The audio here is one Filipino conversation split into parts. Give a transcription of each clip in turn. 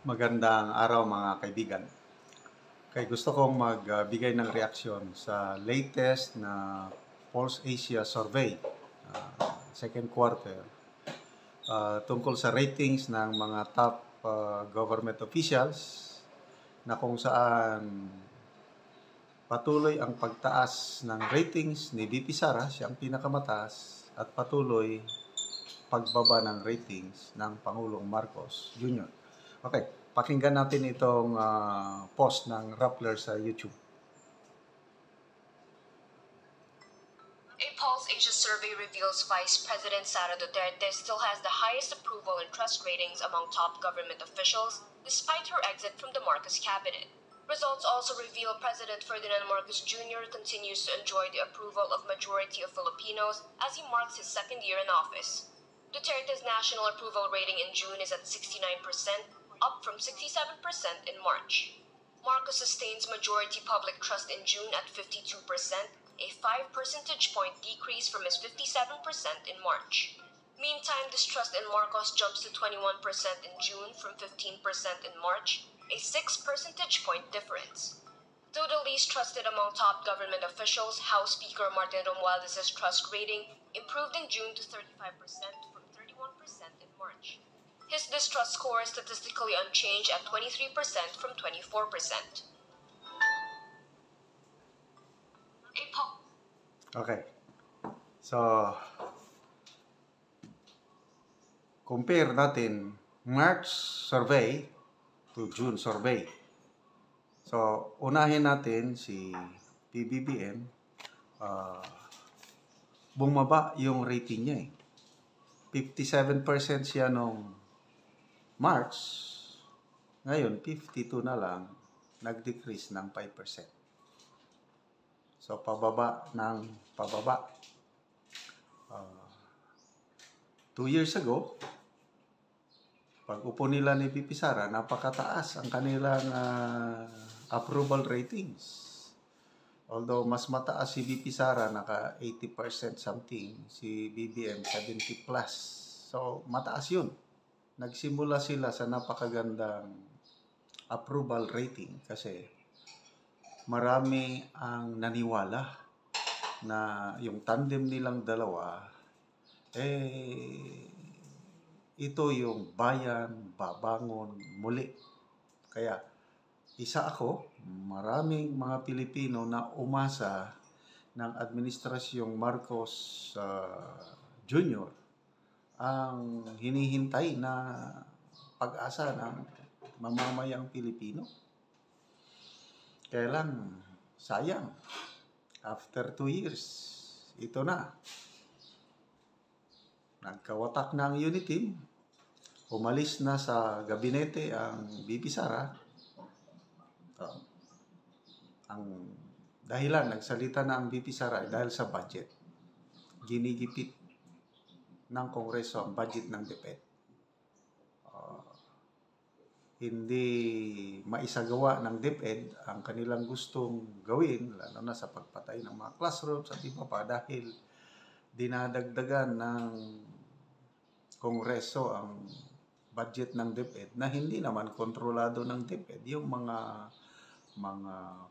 Magandang araw mga kaibigan. Gusto kong magbigay ng reaksyon sa latest na Pulse Asia Survey, second quarter, tungkol sa ratings ng mga top government officials na kung saan patuloy ang pagtaas ng ratings ni VP Sara, siyang pinakamataas, at patuloy pagbaba ng ratings ng Pangulong Marcos Jr. Okay, pakinggan natin itong post ng Rappler sa YouTube. A Pulse Asia survey reveals Vice President Sara Duterte still has the highest approval and trust ratings among top government officials despite her exit from the Marcos cabinet. Results also reveal President Ferdinand Marcos Jr. continues to enjoy the approval of majority of Filipinos as he marks his second year in office. Duterte's national approval rating in June is at 69%, up from 67% in March. Marcos sustains majority public trust in June at 52%, a 5 percentage point decrease from his 57% in March. Meantime, distrust in Marcos jumps to 21% in June from 15% in March, a 6 percentage point difference. Though the least trusted among top government officials, House Speaker Martin Romualdez' trust rating improved in June to 35% from 31% in March. His distrust score is statistically unchanged at 23% from 24%. Okay. So, compare natin March survey to June survey. So, unahin natin si PBBM. Bumaba yung rating niya eh. 57% siya nung March. Ngayon, 52 na lang. Nag-decrease ng 5%. So, pababa ng pababa. 2 years ago, pag upo nila ni VP Sara, napakataas ang kanilang approval ratings. Although mas mataas si VP Sara, naka 80% something, si BBM 70 plus. So, mataas yun. Nagsimula sila sa napakagandang approval rating kasi marami ang naniwala na yung tandem nilang dalawa, ito yung bayan babangon muli. Kaya, isa ako, maraming mga Pilipino na umasa ng Administrasyong Marcos Jr. ang hinihintay na pag-asa ng mamamayang Pilipino. Kaya lang, sayang, after 2 years, ito na. Nagkawatak na ang unit team. Umalis na sa gabinete ang VP Sara. Ang dahilan, nagsalita na ang VP Sara dahil sa budget. Ginigipit ng Kongreso ang budget ng DepEd. Hindi maisagawa ng DepEd ang kanilang gustong gawin, lalo na sa pagpatay ng mga classrooms at iba pa, dahil dinadagdagan ng Kongreso ang budget ng DepEd na hindi naman kontrolado ng DepEd yung mga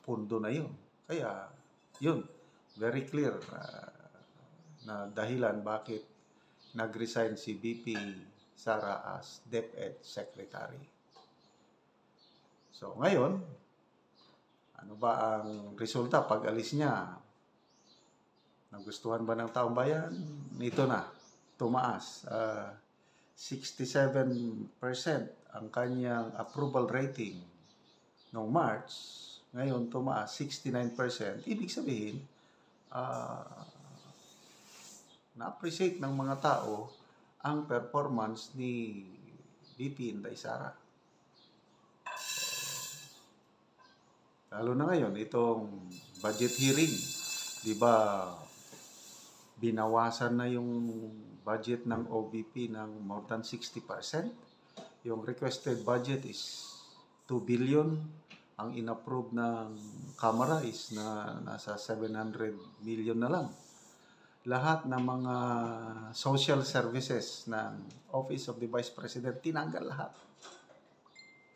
pondo na yun. Kaya yun, very clear na dahilan bakit nag-resign si VP Sara as DepEd Secretary. So, ngayon, ano ba ang resulta pag alis niya? Nagustuhan ba ng taong bayan? Ito na, tumaas. 67% ang kanyang approval rating noong March. Ngayon, tumaas 69%. Ibig sabihin, na-appreciate ng mga tao ang performance ni VP Inday Sara. Lalo na ngayon, itong budget hearing, di ba, binawasan na yung budget ng OVP ng more than 60%. Yung requested budget is 2 billion. Ang inapprove ng Kamara is na nasa 700 million na lang. Lahat ng mga social services ng Office of the Vice President, tinanggal lahat.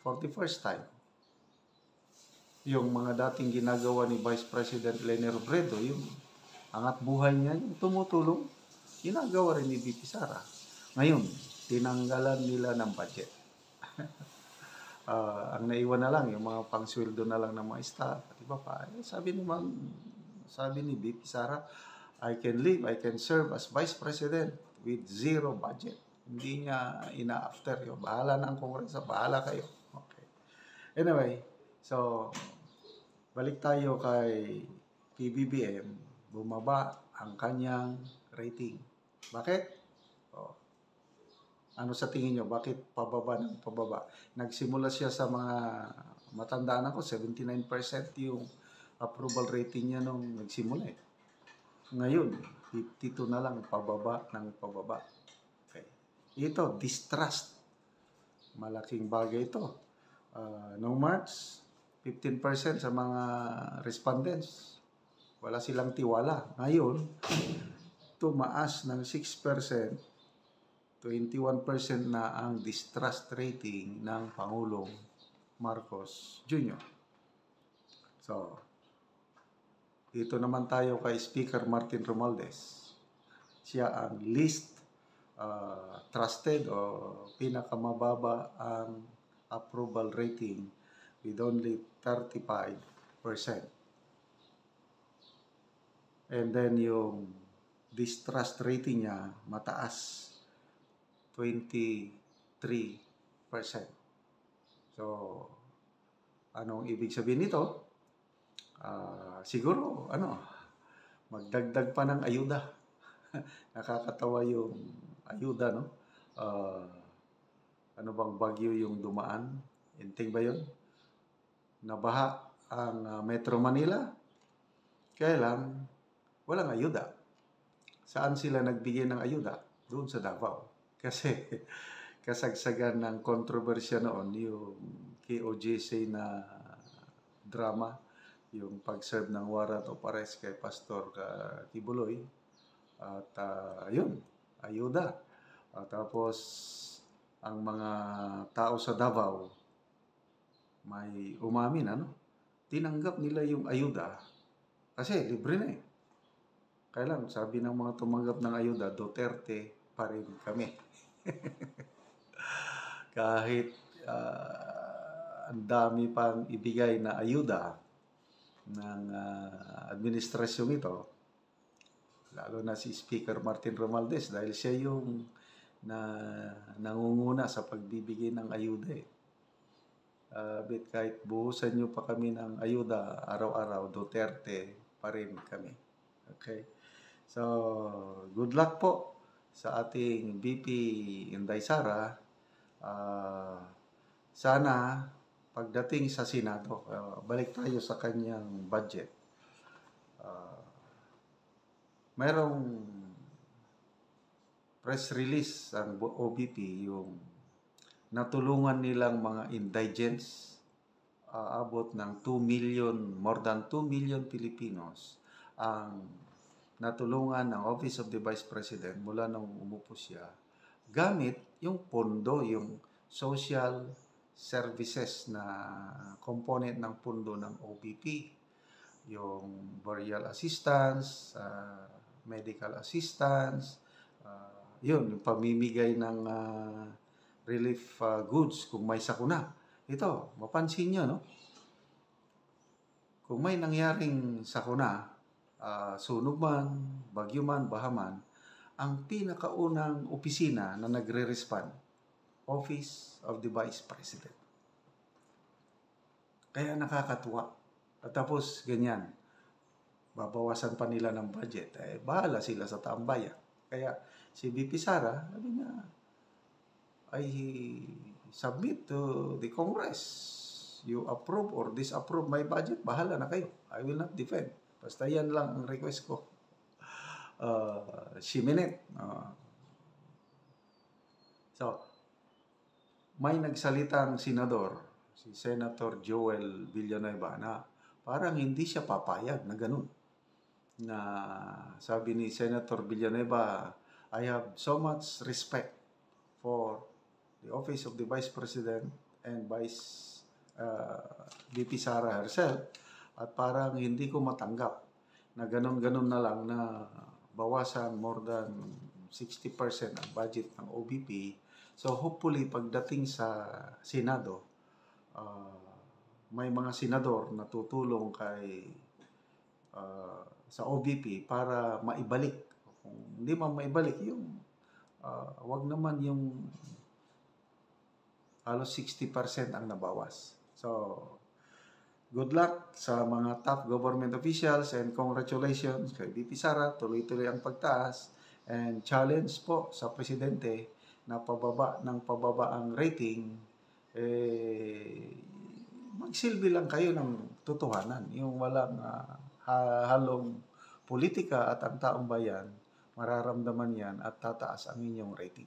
for the first time. Yung mga dating ginagawa ni Vice President Leni Robredo, yung angat buhay niya, yung tumutulong, ginagawa rin ni VP Sara. Ngayon, tinanggalan nila ng budget. Ang naiwan na lang, yung mga pangsweldo na lang ng mga staff, at iba pa. Sabi ni VP Sara, I can serve as Vice President with zero budget. Hindi niya ina-after yun. Bahala na ang Kongreso, bahala kayo. Okay. Anyway, so, balik tayo kay PBBM, bumaba ang kanyang rating. Bakit? Ano sa tingin nyo? Bakit pababa ng pababa? Nagsimula siya sa mga matandaan ako, 79% yung approval rating niya nung nagsimula eh. Ngayon, 52 na lang pababa ng pababa. Okay. Ito, distrust. Malaking bagay ito. Noong March, 15% sa mga respondents, wala silang tiwala. Ngayon, tumaas ng 6%, 21% na ang distrust rating ng Pangulong Marcos Jr. So, dito naman tayo kay Speaker Martin Romualdez. Siya ang least trusted o pinakamababa ang approval rating with only 35%. And then yung distrust rating niya mataas, 23%. So, anong ibig sabihin nito? Siguro, magdagdag pa ng ayuda. Nakakatawa yung ayuda, no? Ano bang bagyo yung dumaan? Inting ba yun? Nabaha ang Metro Manila. Kaya lang, walang ayuda. Saan sila nagbigay ng ayuda? Doon sa Davao. Kasi kasagsagan ng kontrobersya noon yung KOJC na drama, yung pag-serve ng warrant of arrest kay Pastor Kibuloy. At yun, ayuda. Tapos ang mga tao sa Davao may umamin, tinanggap nila yung ayuda kasi libre na eh. Kaya lang, sabi ng mga tumanggap ng ayuda, Duterte pa rin kami. Kahit ang dami pang ibigay na ayuda ng administrasyon ito, lalo na si Speaker Martin Romualdez dahil siya yung nangunguna sa pagbibigay ng ayuda eh. Kahit buhusan nyo pa kami ng ayuda araw-araw, Duterte pa rin kami. Okay? So, good luck po sa ating VP Inday Sara. Sana pagdating sa Senado, balik tayo sa kanyang budget. Mayroong press release ang OBP yung natulungan nilang mga indigents, abot ng 2 million, more than 2 million Filipinos ang natulungan ng Office of the Vice President mula nung umupo siya gamit yung pondo, yung social services na component ng pondo ng OBP, yung burial assistance, medical assistance, yun, yung pamimigay ng relief goods kung may sakuna. Ito, mapansin nyo, no? Kung may nangyaring sakuna, sunog man, bagyo man, baha man, ang pinakaunang opisina na nagre-respond, Office of the Vice President. Kaya nakakatuwa. At tapos, ganyan, babawasan pa nila ng budget. Bahala sila sa tambayan. Kaya, si VP Sara, sabi niya, I submit to the Congress. You approve or disapprove my budget, bahala na kayo. I will not defend. Basta yan lang ang request ko. Shiminet. So, may nagsalitang senador, si Senator Joel Villanueva, na parang hindi siya papayag na ganun. Na sabi ni Senator Villanueva, I have so much respect for the Office of the Vice President and Vice VP Sara herself, at parang hindi ko matanggap na ganun-ganun na lang na bawasan more than 60% ang budget ng OBP. So hopefully pagdating sa Senado, may mga senador na tutulong kay sa OBP para maibalik. Kung hindi man maibalik, yung wag naman yung halos 60% ang nabawas. So, good luck sa mga top government officials and congratulations kay VP Sara, tuloy-tuloy ang pagtaas, and challenge po sa presidente na pababa ang rating, magsilbi lang kayo ng totohanan, yung walang halong politika, at ang taong bayan mararamdaman yan at tataas ang inyong rating.